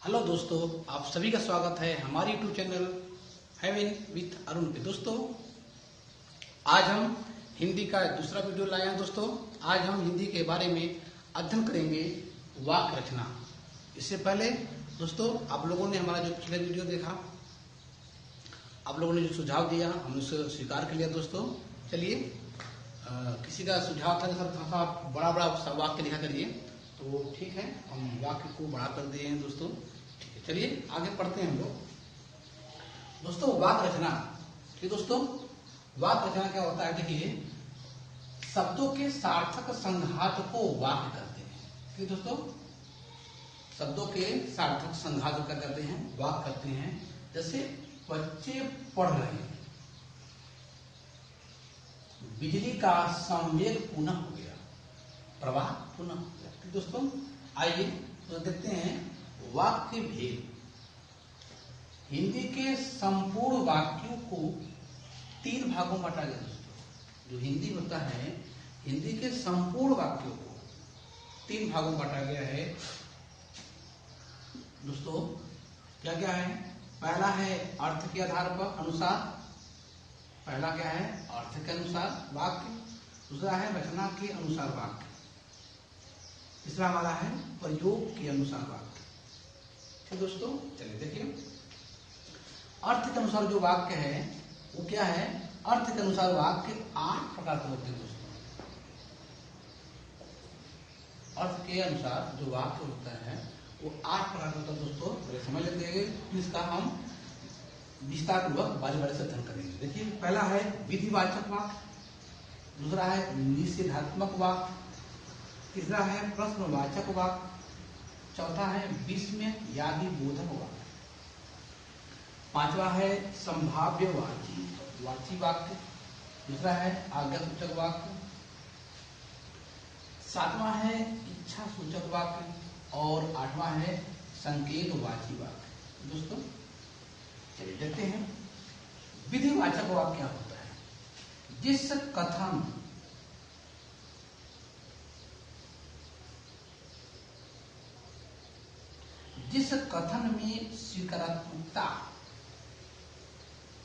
Hello दोस्तों, आप सभी का स्वागत है हमारे YouTube channel heaven with Arun पे। दोस्तों, आज हम हिंदी का दूसरा वीडियो लाए हैं। दोस्तों, आज हम हिंदी के बारे में अध्ययन करेंगे वाक्य रचना। इससे पहले दोस्तों, आप लोगों ने हमारा जो पिछला वीडियो देखा, आप लोगों ने जो सुझाव दिया, हमने उसे स्वीकार कर लिया। दोस्तों, चलिए, किसी का सुझाव था सर थोड़ा सा बड़ा बड़ा वाक्य लिखा करिए, तो ठीक है, हम वाक्य को बढ़ा कर दिए हैं। दोस्तों, ठीक है, चलिए आगे पढ़ते हैं हम लोग। दोस्तों, वाक्य रचना। ठीक दोस्तों, वाक्य रचना क्या होता है? देखिए, शब्दों के सार्थक संघात को वाक्य कहते हैं। ठीक दोस्तों, शब्दों के सार्थक संघात क्या करते हैं? वाक्य करते हैं। जैसे बच्चे पढ़ रहे हैं, बिजली का संवेग पुनः हो गया, प्रवाह पुनः हो गया। ठीक दोस्तों, आइए तो देखते हैं वाक्य भेद। हिंदी के संपूर्ण वाक्यों को 3 भागों में बांटा गया। दोस्तों, जो हिंदी होता है, हिंदी के संपूर्ण वाक्यों को 3 भागों में बांटा गया है। दोस्तों, क्या क्या है? पहला है अर्थ के आधार पर अनुसार, पहला क्या है? अर्थ के अनुसार वाक्य। दूसरा है रचना के अनुसार वाक्य। तीसरा हमारा है प्रयोग के अनुसार वाक्य। ठीक दोस्तों, चलिए देखिए, अर्थ के अनुसार जो वाक्य है वो क्या है? अर्थ के अनुसार वाक्य 8 प्रकार के होते हैं। दोस्तों, अर्थ के अनुसार जो वाक्य होता है वो 8 प्रकार का होता है। दोस्तों, समझ लेते हैं, इसका हम विस्तार पूर्वक बारी बारी से अध्ययन करेंगे। देखिए, पहला है विधिवाचक वाक्य, दूसरा है निषेधात्मक वाक्य, तीसरा है प्रश्नवाचक वाक्य, चौथा है विस्मयादि बोधक वाक्य, पांचवा है संभाव्य वाची वाक्य, दूसरा है आज्ञासूचक वाक्य, सातवां है इच्छा सूचक वाक्य और 8वां है संकेतवाची वाक्य। दोस्तों, चलिए देखते हैं विधिवाचक वाक्य क्या होता है। जिस कथन में स्वीकारात्मकता,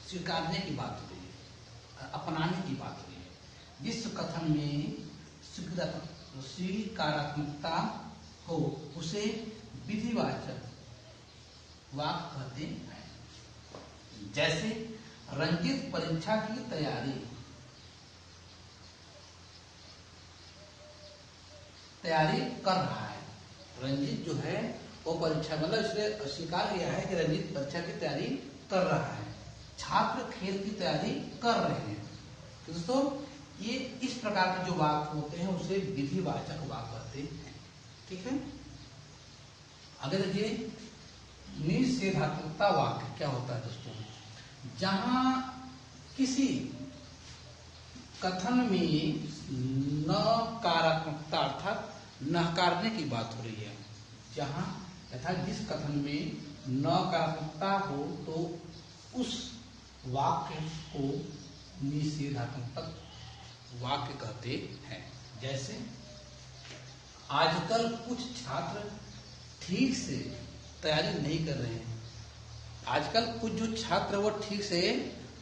स्वीकारने की बात हो रही है, अपनाने की बात हो रही है, जिस कथन में स्वीकारात्मकता हो उसे विधिवाचक वाक्य कहते हैं। जैसे रंजित परीक्षा की तैयारी कर रहा है। रंजित जो है वो परीक्षा, मतलब इसने स्वीकार किया है कि रंजित परीक्षा की तैयारी कर रहा है। छात्र खेल की तैयारी कर रहे हैं। तो दोस्तों, ये इस प्रकार के जो वाक्य होते हैं उसे विधिवाचक वाक्य कहते हैं। ठीक है, अगर देखिए निषेधात्मकता वाक्य क्या होता है। दोस्तों, जहां किसी कथन में नकारात्मकता अर्थात नकारने की बात हो रही है, जहां तथा जिस कथन में नकारात्मकता हो तो उस वाक्य को निषेधात्मक वाक्य कहते हैं। जैसे आजकल कुछ छात्र ठीक से तैयारी नहीं कर रहे हैं। आजकल कुछ जो छात्र वो ठीक से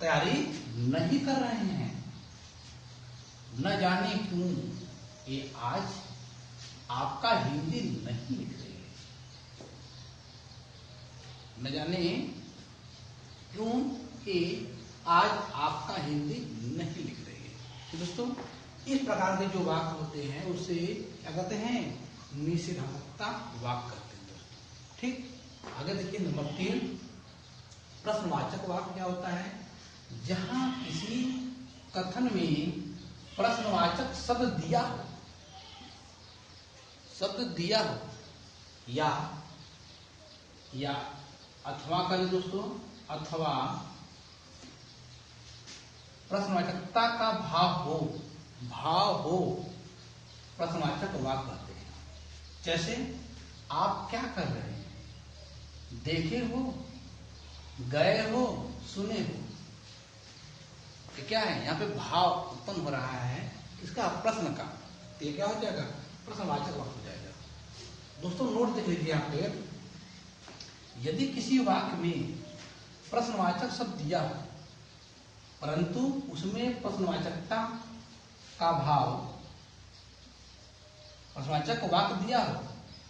तैयारी नहीं कर रहे हैं, न जाने क्यों ये आज आपका हिंदी नहीं लिख रही है। न जाने क्यों ये आज आपका हिंदी नहीं लिख रही है। तो दोस्तों, इस प्रकार के जो वाक्य होते हैं उसे क्या कहते हैं? निषेधात्मक वाक्य कहते हैं। दोस्तों, ठीक, आगे देखिए नंबर 3, प्रश्नवाचक वाक्य क्या होता है? जहां किसी कथन में प्रश्नवाचक शब्द दिया हो या अथवा करें दोस्तों, अथवा प्रश्नवाचकता का भाव हो प्रश्नवाचक वाक्य कहते हैं। जैसे आप क्या कर रहे हैं? देखे हो, गए हो, सुने हो। ये क्या है? यहाँ पे भाव उत्पन्न हो रहा है इसका प्रश्न का, तो ये क्या हो जाएगा? प्रश्नवाचक वाक्य हो जाएगा। दोस्तों, नोट देख लीजिए यहाँ पे, यदि किसी वाक्य में प्रश्नवाचक शब्द दिया हो परंतु उसमें प्रश्नवाचकता का भाव, प्रश्नवाचक वाक्य दिया हो,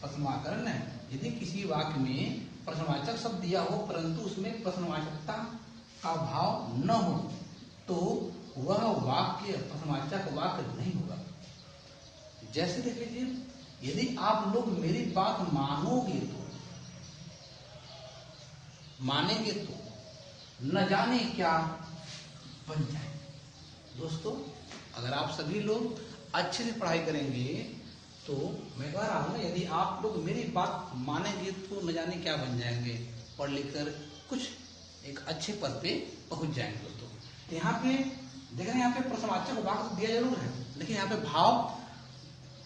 प्रश्नवाकरण है, यदि किसी वाक्य में प्रश्नवाचक शब्द दिया हो परंतु उसमें प्रश्नवाचकता का भाव न हो तो वह वाक्य प्रश्नवाचक वाक्य नहीं होगा। जैसे देख लीजिए, यदि आप लोग मेरी बात मानेंगे तो न जाने क्या बन जाए। दोस्तों, अगर आप सभी लोग अच्छे से पढ़ाई करेंगे तो मैं कह रहा हूं, यदि आप लोग मेरी बात मानेंगे तो न जाने क्या बन जाएंगे, पढ़ लिख कर कुछ एक अच्छे पद पे पहुंच जाएंगे। दोस्तों, तो यहाँ पे देख रहे हैं, यहाँ पे प्रश्नवाचक वाक्य दिया जरूर है लेकिन यहाँ पे भाव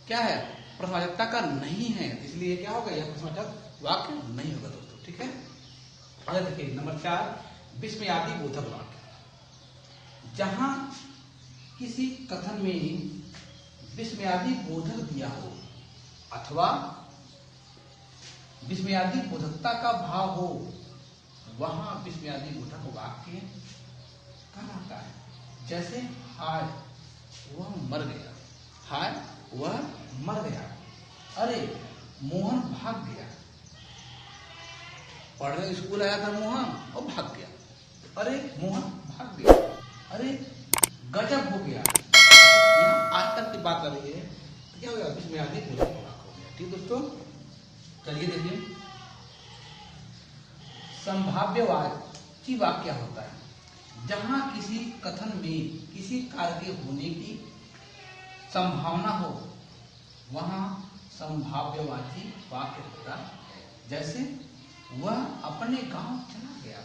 क्या है, प्रश्नवाचकता का नहीं है, इसलिए क्या होगा, यह प्रश्नवाचक वाक्य नहीं होगा। दोस्तों, ठीक है। आगे देखिए नंबर 4, विस्मयादि बोधक वाक्य। जहां किसी कथन में विस्मयादि बोधक दिया हो अथवा विस्मयादि बोधकता का भाव हो वहां विस्मयादि बोधक वाक्य कहलाता है। जैसे हाय वह मर गया, हाय वह मर गया, अरे मोहन भाग गया। पढ़ने स्कूल आया था मोहन और भाग गया, अरे मोहन भाग गया, अरे गजब हो गया। यहाँ आज तक की बात आ रही है तो क्या हो गया, विस्मयादि बोधक वाक्य हो गया। ठीक दोस्तों, चलिए देखिए, संभाव्यवाची वाक्य क्या होता है। जहां किसी कथन में किसी कार्य के होने की संभावना हो वहां संभाव्यवाची वाक्य होता है। जैसे वह अपने गांव चला गया,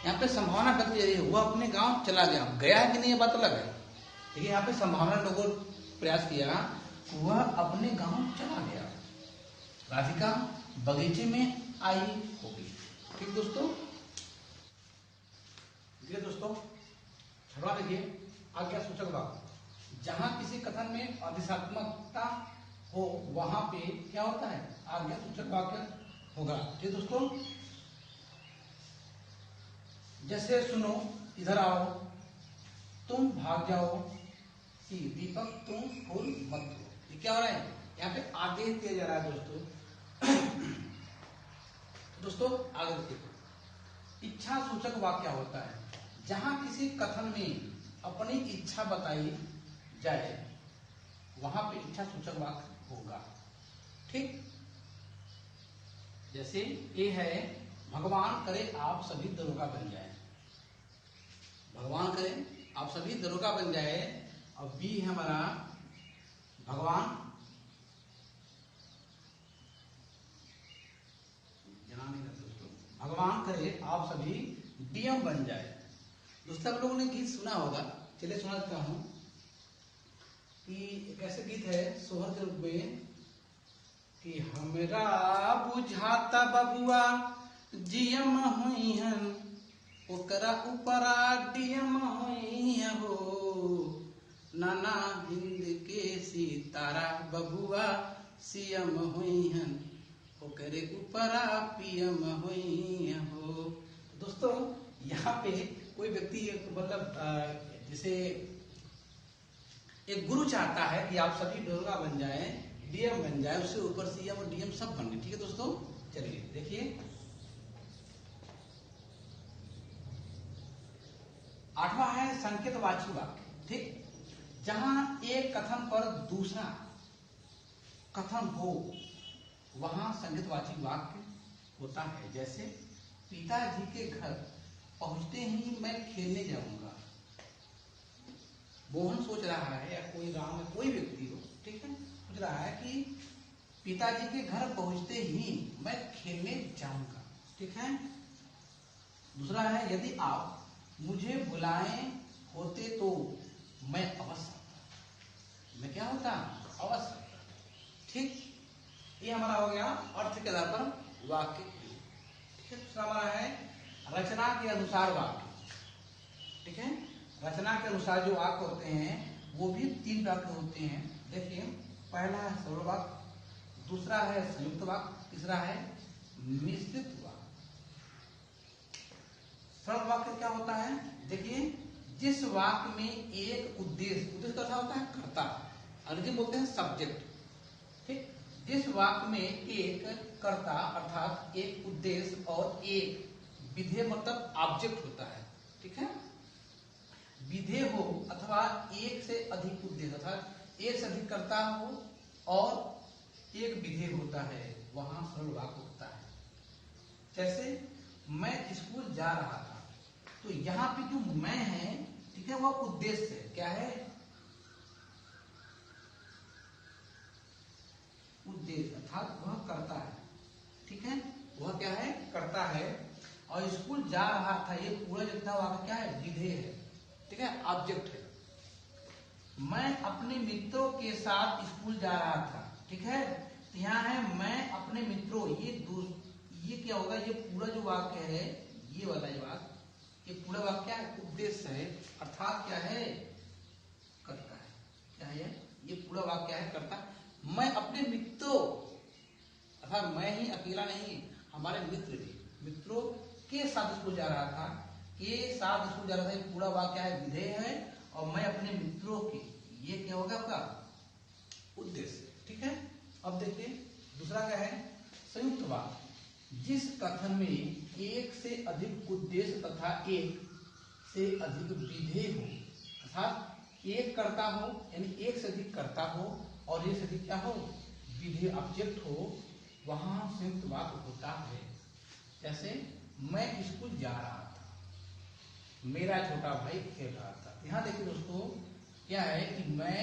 यहाँ पे संभावना व्यक्त की जा रही है, वह अपने गांव चला गया, गया कि नहीं ये बात अलग है, देखिए यहाँ पे संभावना लोगों प्रयास किया, वह अपने गांव चला गया, राधिका बगीचे में आई होगी। ठीक दोस्तों, देखिए दोस्तों, छठवां देखिए, आज्ञा सूचक वाक्य। जहां किसी कथन में अधिशात्मकता हो वहां पे क्या होता है, आज्ञा सूचक वाक्य होगा। ठीक दोस्तों, जैसे सुनो, इधर आओ, तुम भाग जाओ, दीपक तुम फूल मत दो। ये क्या हो रहा है, यहाँ पे आदेश दिया जा रहा है। दोस्तों आगे देखो, इच्छा सूचक वाक्य क्या होता है। जहां किसी कथन में अपनी इच्छा बताई जाए वहां पे इच्छा सूचक वाक्य होगा। ठीक, जैसे ए है, भगवान करे आप सभी दरोगा बन जाए, भगवान करे आप सभी दरोगा बन जाए। और बी है हमारा, भगवान भगवान करे आप सभी डीएम बन जाए। दोस्तों, आप लोगों ने गीत सुना होगा, चलिए सुना देता हूं कि कैसे गीत है सोहर के रूप में कि हमरा बुझाता बबुआ जीएम हुई हन, ओकरा ऊपरा डीएम हुई हो, नाना हिंद के सितारा बबुआ सीएम हुई हन, ओकरे ऊपरा पीएम हुई हो। दोस्तों, यहाँ पे कोई व्यक्ति मतलब जैसे एक गुरु चाहता है कि आप सभी दरोगा बन जाएं, डीएम बन जाए, उससे ऊपर सीएम और डीएम सब बन गए। ठीक है दोस्तों, चलिए देखिए, 8वां है संकेतवाची वाक्य। ठीक, जहां एक कथन पर दूसरा कथन हो वहां संकेतवाची वाक्य होता है। जैसे पिताजी के घर पहुंचते ही मैं खेलने जाऊंगा। मोहन सोच रहा है, या कोई गांव में कोई व्यक्ति हो, ठीक है, सोच रहा है कि पिताजी के घर पहुंचते ही मैं खेलने जाऊंगा। ठीक है। दूसरा है, यदि आप मुझे बुलाए होते तो मैं अवश्य आता। मैं क्या होता, अवश्य आता। ठीक, ये हमारा हो गया अर्थ के आधार पर वाक्य। ठीक है। दूसरा हमारा है रचना के अनुसार वाक्य। ठीक है, रचना के अनुसार जो वाक्य होते हैं वो भी 3 वाक्य होते हैं। देखिए, पहला है सरल वाक्य, दूसरा है संयुक्त वाक्य, तीसरा है मिश्रित वाक्य। जिस वाक्य में एक उद्देश्य का होता है कर्ता, अंग्रेजी बोलते हैं सब्जेक्ट, ठीक। जिस वाक्य में एक कर्ता अर्थात एक उद्देश्य और एक विधेय मतलब ऑब्जेक्ट होता है, ठीक है। विधेय हो अथवा एक से अधिक उद्देश्य अर्थात एक से अधिक कर्ता हो और एक विधेय होता है, वहां सरल वाक्य होता है। जैसे मैं स्कूल जा रहा था, तो यहाँ पे जो मैं है, ठीक है, वह उद्देश्य है। क्या है? उद्देश्य अर्थात वह करता है, ठीक है, वह क्या है? करता है। और स्कूल जा रहा था, ये पूरा जितना वाक्य क्या है? विधेय है, ठीक है, ऑब्जेक्ट है। मैं अपने मित्रों के साथ स्कूल जा रहा था, ठीक है, यहाँ है मैं अपने मित्रों, ये क्या होगा? ये पूरा जो वाक्य है, ये वाला वाक्य, ये पूरा वाक्य क्या है? उद्देश्य है, अर्थात क्या है? करता है। क्या है? ये पूरा वाक्य क्या है? करता। मैं अपने मित्रों अर्थात मैं ही अकेला नहीं, हमारे मित्र भी, मित्रों के साथ स्कूल जा रहा था, के साथ स्कूल जा रहा था, ये पूरा वाक्य क्या है? विधेय है। और मैं अपने मित्रों के, ये क्या होगा आपका? उद्देश्य, ठीक है। अब देखिए दूसरा क्या है? संयुक्त वाक्य। जिस कथन में एक से अधिक उद्देश्य तथा एक से अधिक विधेय हो, अर्थात एक कर्ता हो यानी एक से अधिक कर्ता हो और एक से अधिक क्या हो? विधेय ऑब्जेक्ट हो, वहां संयुक्त वाक्य होता है। जैसे मैं स्कूल जा रहा था, मेरा छोटा भाई खेल रहा था। यहाँ देखिए दोस्तों क्या है कि मैं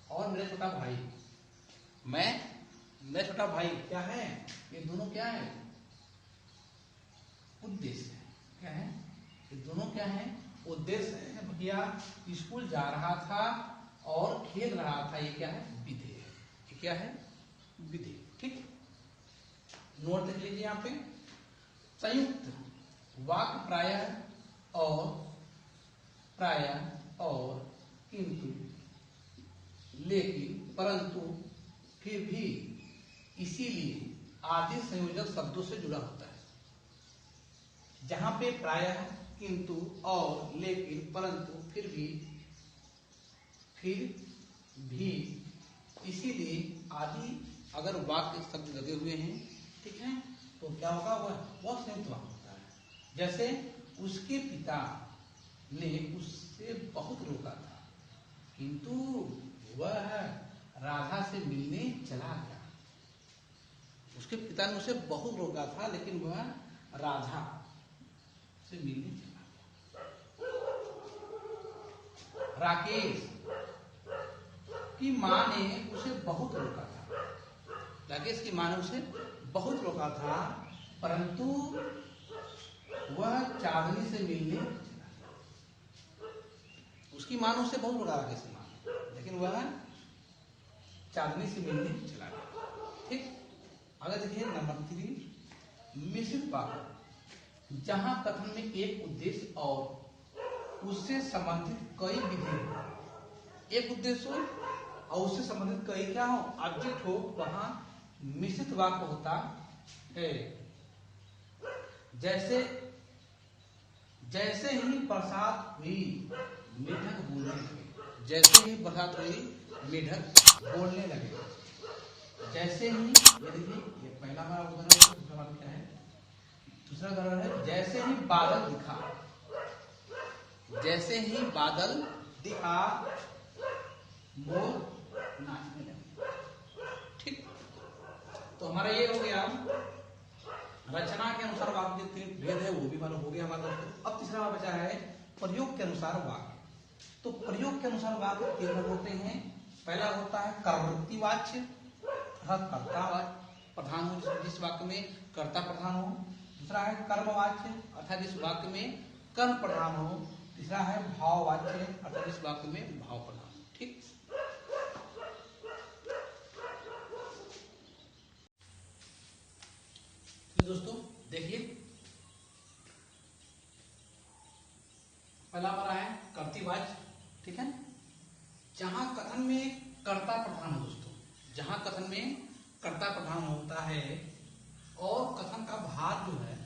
और मेरा छोटा भाई, मेरा छोटा भाई क्या है? ये दोनों क्या है? उद्देश्य है। क्या है? ये दोनों क्या है? उद्देश्य है। भैया स्कूल जा रहा था और खेल रहा था, ये क्या है? विधेय है। ये क्या है? विधेय, ठीक। नोट देख लीजिए यहाँ पे। संयुक्त वाक्य प्रायः और किंतु, लेकिन, परंतु, फिर भी, इसीलिए आदि संयोजक शब्दों से जुड़ा होता है। जहां पे प्रायः, किंतु, और, लेकिन, परंतु, फिर भी, इसीलिए आदि अगर वाक्य शब्द लगे हुए हैं, ठीक है, तो क्या होगा? वह संयुक्त वाक्य होता है। जैसे उसके पिता ने उससे बहुत रोका था, किंतु वह राधा से मिलने चला गया। उसके पिता ने उसे बहुत रोका था, लेकिन वह राधा से मिलने चला गया। राकेश की मां ने उसे बहुत रोका था, राकेश की मां ने उसे बहुत रोका था, परंतु वह चांदनी से मिलने चला गया। उसकी मां ने उसे बहुत रोका, राकेश की मां ने, लेकिन वह चांदनी से मिलने चला गया, ठीक। अगर देखिए नंबर 3, मिश्रित वाक्य। जहां कथन में एक उद्देश्य और उससे संबंधित कई विधेय हो, एक उद्देश्य हो और उससे संबंधित कई क्या हो? ऑब्जेक्ट हो, वहां मिश्रित वाक्य होता है। जैसे ही बरसात हुई मेढक बोलने लगे। जैसे ही बरसात हुई मेढक बोलने लगे। जैसे ही, ये देखिए, ये पहला हमारा उदाहरण है। दूसरा वाक्य क्या है? दूसरा उदाहरण है, जैसे ही बादल दिखा। जैसे ही बादल दिखा मोर नाचने लगे, ठीक। तो हमारा ये हो गया रचना के अनुसार वाक्य के 3 भेद है, वो भी मालूम हो गया हमारा दोस्तों। अब तीसरा बचा है प्रयोग के अनुसार वाक्य। तो प्रयोग के अनुसार वाक्य 3 होते हैं। पहला होता है कर्तृवाच्य, कर्ता प्रधान हो, जिस वाक्य में कर्ता प्रधान हो। दूसरा है कर्मवाच्य, अर्थात जिस वाक्य में कर्म प्रधान हो। तीसरा है भाववाच्य, अर्थात जिस वाक्य में भाव प्रधान हो, ठीक। दोस्तों देखिए, पहला हमारा है कर्तृवाच्य, ठीक है, जहां कथन में कर्ता प्रधान हो। दोस्तों जहां कथन में कर्ता प्रधान होता है और कथन का भार जो है,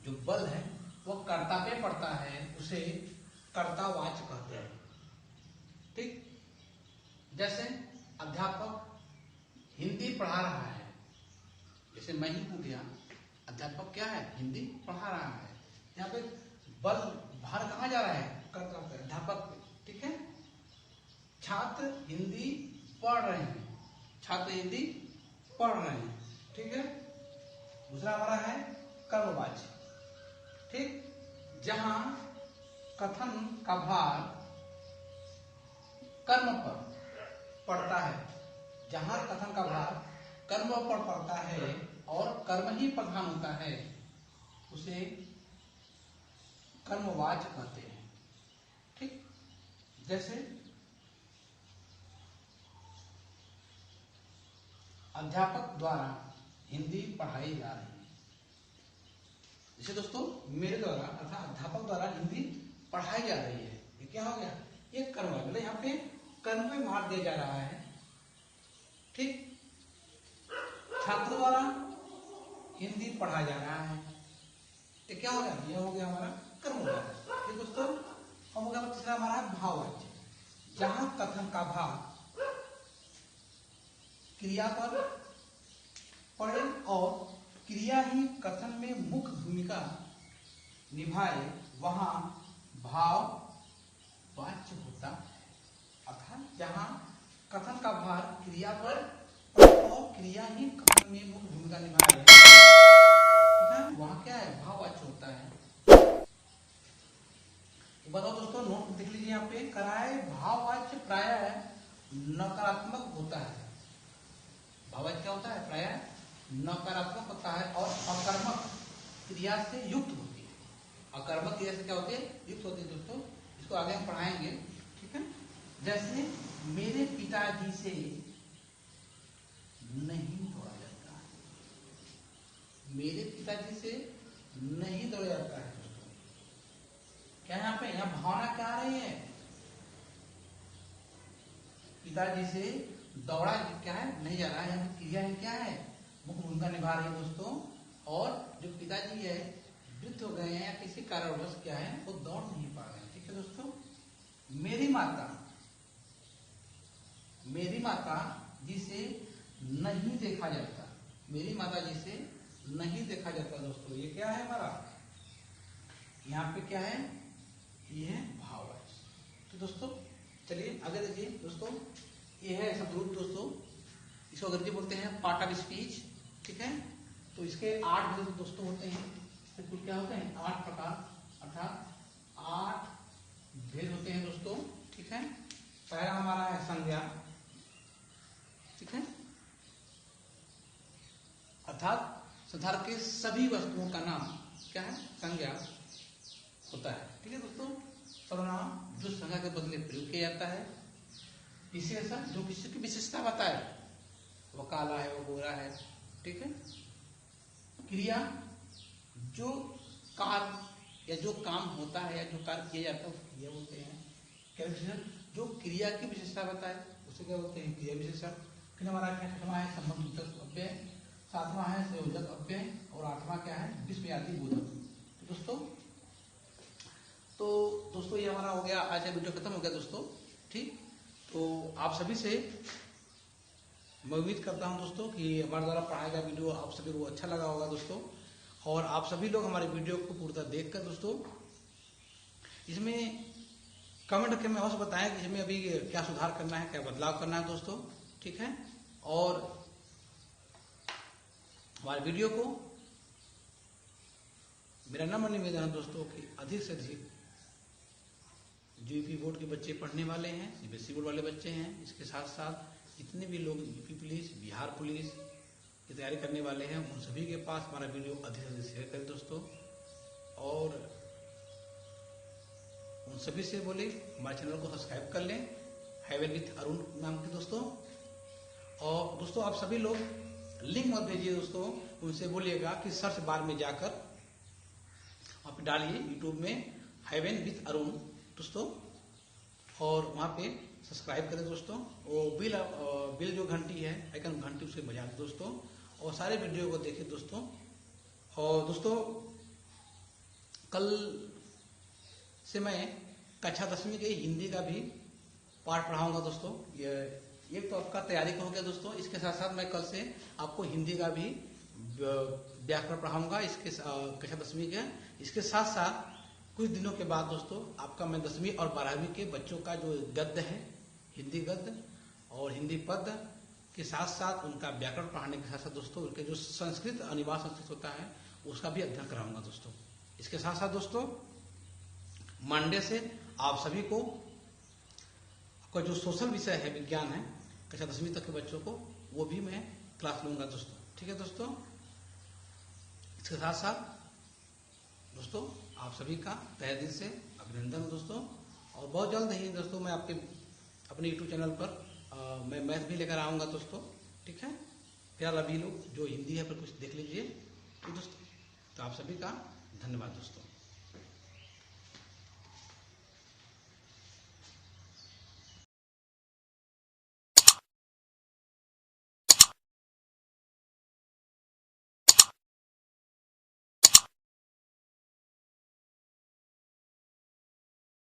जो बल है, वो कर्ता पे पड़ता है, उसे कर्तावाची कहते हैं। ठीक, जैसे अध्यापक हिंदी पढ़ा रहा है, जैसे मैं ही हूं गया, अध्यापक क्या है, हिंदी पढ़ा रहा है। यहाँ पे बल भार कहाँ जा रहा है, कर्ता पे, अध्यापक पे। ठीक है, छात्र हिंदी पढ़ रहे हैं, छात्र हिंदी पढ़ रहे हैं। ठीक है, दूसरा हमारा है कर्मवाची। ठीक, जहां कथन का भार कर्म पर पड़ता है, जहां कथन का भार कर्म पर पड़ता है और कर्म ही प्रधान होता है, उसे कर्मवाच कहते हैं। ठीक, जैसे अध्यापक द्वारा हिंदी पढ़ाई जा रही है। जैसे दोस्तों मेरे द्वारा अर्थात अध्यापक द्वारा हिंदी पढ़ाई जा रही है, ये क्या हो गया, ये कर्म है, मतलब यहाँ पे कर्म में भार दिया जा रहा है। ठीक, छात्र द्वारा हिंदी पढ़ाया जा रहा है, ये क्या हो गया, ये हो गया हमारा कर्मवाची। ठीक दोस्तों, अब हो गया तीसरा हमारा भाववाची, जहां कथन का भाव क्रिया पर पड़े और क्रिया ही कथन में मुख्य भूमिका निभाए, वहां भाव वाच्य होता है। अर्थात जहां कथन का भार क्रिया पर और क्रिया ही कथन में मुख्य भूमिका निभाए, ठीक है, वहां क्या है, भाव वाच्य होता है। तो बताओ दोस्तों, नोट देख लीजिए, यहाँ पे कराए भाववाच्य प्रायः नकारात्मक होता है। भाववाच्य क्या होता है, प्रायः नकारात्मक होता है और अकर्मक क्रिया से युक्त होती है। अकर्मक क्रिया से क्या होती है, युक्त होती है। दोस्तों इसको आगे हम पढ़ाएंगे। ठीक है, जैसे मेरे पिताजी से नहीं दौड़ा जाता है, मेरे पिताजी से नहीं दौड़ा जाता है। दोस्तों क्या यहाँ पे, यहाँ भावना क्या आ रही है, पिताजी से दौड़ा क्या है, नहीं जा रहा है, यहाँ क्रिया है क्या है, मुख्य भूमिका निभा रही है दोस्तों। और जो पिताजी है वृद्ध हो गए हैं या किसी कारणवश क्या है, वो दौड़ नहीं पा रहे हैं। ठीक है दोस्तों, मेरी माता, मेरी माता जी से नहीं देखा जाता, मेरी माता जी से नहीं देखा जाता। दोस्तों ये क्या है हमारा, यहाँ पे क्या है, ये है भाववाची। तो दोस्तों चलिए आगे देखिए। दोस्तों ये है शब्दरूप। दोस्तों इसको अंग्रेजी बोलते हैं पार्ट ऑफ स्पीच। ठीक है, तो इसके 8 भेद दोस्तों होते हैं। तो क्या होते हैं, 8 प्रकार, अर्थात 8 भेद होते हैं दोस्तों। ठीक है, पहला हमारा है संज्ञा। ठीक है, अर्थात संसार के सभी वस्तुओं का नाम क्या है, संज्ञा होता है। ठीक है दोस्तों, सर्वनाम जो संज्ञा के बदले प्रयोग किया जाता है। विशेषण जो किसी की विशेषता बताए, वो काला है, वो गोरा है। ठीक है, क्रिया जो कार्य या जो काम होता है या जो कार्य किया जाता है उसको क्रिया बोलते हैं। विशेषण जो क्रिया की विशेषता बताए उसे क्या बोलते हैं, क्रिया विशेषण। फिर हमारा क्या, छठवां है संबंधसूचक अव्यय, 7वां है संयोजक अव्यय और 8वां क्या है, विस्मयादि बोधक। तो दोस्तों ये हमारा हो गया, आज का वीडियो खत्म हो गया दोस्तों। ठीक, तो आप सभी से मैं उम्मीद करता हूं दोस्तों कि हमारे द्वारा पढ़ाया गया वीडियो आप सभी को अच्छा लगा होगा दोस्तों। और आप सभी लोग हमारे वीडियो को पूर्णतः देखकर दोस्तों इसमें कमेंट करके में अवश्य बताएं कि इसमें अभी क्या सुधार करना है, क्या बदलाव करना है दोस्तों। ठीक है, और हमारे वीडियो को मेरा नम्र निवेदन है दोस्तों कि अधिक से अधिक जो यूपी बोर्ड के बच्चे पढ़ने वाले हैं, सीबीएसई बोर्ड वाले बच्चे हैं, इसके साथ साथ जितने भी लोग यूपी पुलिस, बिहार पुलिस की तैयारी करने वाले हैं, उन सभी के पास हमारा वीडियो अधिक से अधिक शेयर करें दोस्तों। और उन सभी से बोले हमारे चैनल को सब्सक्राइब कर लें, हैवेन विथ अरुण नाम के दोस्तों। और दोस्तों आप सभी लोग लिंक मत भेजिए दोस्तों, उनसे बोलिएगा कि सर्च बार में जाकर आप डालिए यूट्यूब में हैवेन विथ अरुण दोस्तों, और वहाँ पे सब्सक्राइब करें दोस्तों। और बिल जो घंटी है आइकन घंटी उसे बजा दें दोस्तों, और सारे वीडियो को देखें दोस्तों। और दोस्तों कल से मैं कक्षा 10वीं के हिंदी का भी पाठ पढ़ाऊंगा दोस्तों। ये एक तो आपका तैयारी का हो गया दोस्तों, इसके साथ साथ मैं कल से आपको हिंदी का भी व्याकरण पढ़ाऊंगा इसके कक्षा 10वीं के। इसके साथ साथ कुछ दिनों के बाद दोस्तों आपका मैं 10वीं और 12वीं के बच्चों का जो गद्य है, हिंदी गद्य और हिंदी पद्य के साथ साथ उनका व्याकरण पढ़ाने के साथ साथ दोस्तों उनके जो संस्कृत अनिवार्य संस्कृत होता है उसका भी अध्ययन कराऊंगा दोस्तों। इसके साथ साथ दोस्तों मंडे से आप सभी को आपका जो सोशल विषय है, विज्ञान है, कक्षा 10वीं तक के बच्चों को वो भी मैं क्लास लूंगा दोस्तों। ठीक है दोस्तों। इसके साथ साथ दोस्तों आप सभी का तहे दिल से अभिनंदन दोस्तों। और बहुत जल्द ही दोस्तों मैं आपके अपने यूट्यूब चैनल पर मैं मैथ भी लेकर आऊंगा दोस्तों। ठीक है। फिलहाल अभी लोग जो हिंदी है पर कुछ देख लीजिए। ठीक दोस्तों। तो आप सभी का धन्यवाद दोस्तों।